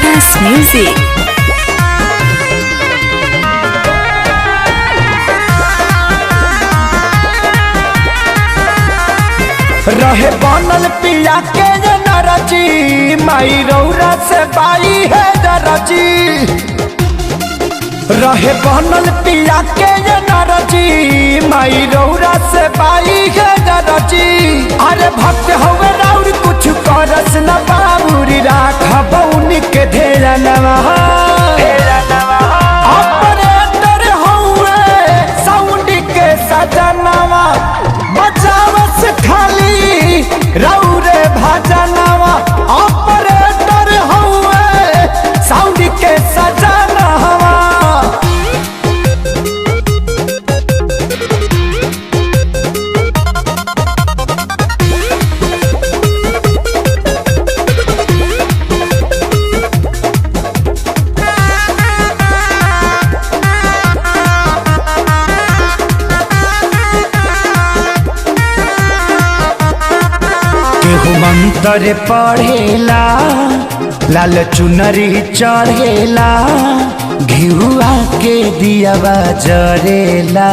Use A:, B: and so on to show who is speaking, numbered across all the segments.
A: Lotus Music।
B: रहे बनल पिया के नरजी माई रौरा से बाई है दरजी। रहे बनल पिया के नरजी माई रौरा से बाई है दरजी। अरे भक्त होवे राउर कुछ करस न बाबूरी राखब उनके ढेरा नवा ऑपरेटर होवे साउंड के सजनवा बचावस खाली रौरे भजनवा। ऑपरेटर होवे साउंड के सजनवा। केहू मंत्र पढ़ेला लाल चुनरी चढ़ेला घिउआ के दियावा जरेला।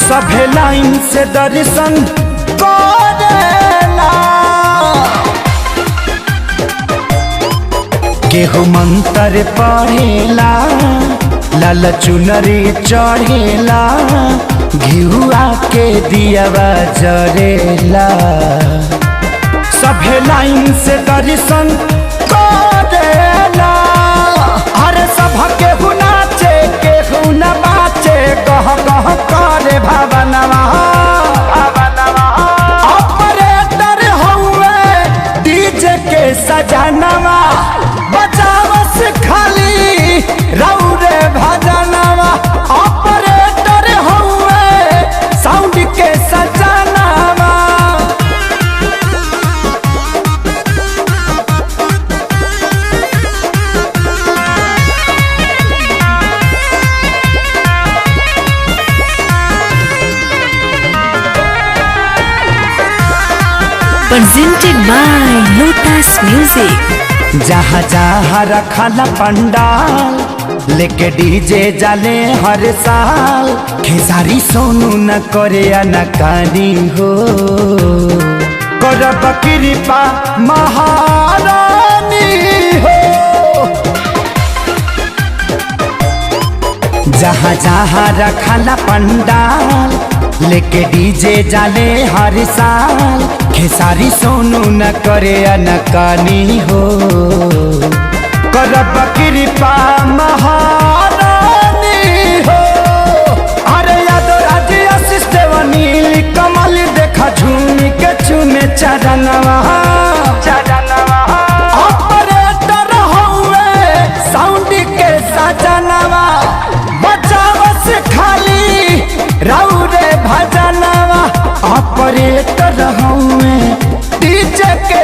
B: सभे लाइन से दर्शन करेला। केहू मंत्र पढ़ेला लाल चुनरी चढ़ेला घिउआ के दियावा जरेला। सभे लाइन से दर्शन करेला। अरे सभ केहू नाचे केहू न बाचे कह कह करे भावनवा। ऑपरेटर होवे डीजे के सजनवा बजावस खाली रौरे भजनवा। ऑपरेटर होवे साउंड के सजनवा।
A: Presented by Lotus Music।
B: जहाँ जहाँ रखला पंडाल लेके डीजे जाले हर साल। खेसारी सोनू न करे अनकानी हो करब कृपा महारानी हो। जहाँ जहाँ रखला पंडाल लेके डीजे जाले हर साल। खेसारी सोनू न करे अनकानी हो करब कृपा महारानी हो। अरे यादव राज आशीष देवनील कमल देखा झूम के चूमे चरणवा। ऑपरेटर होवे साउंड के सजनवा बचावस खाली रौरे भजनवा। ऑपरेटर होवे डीजे के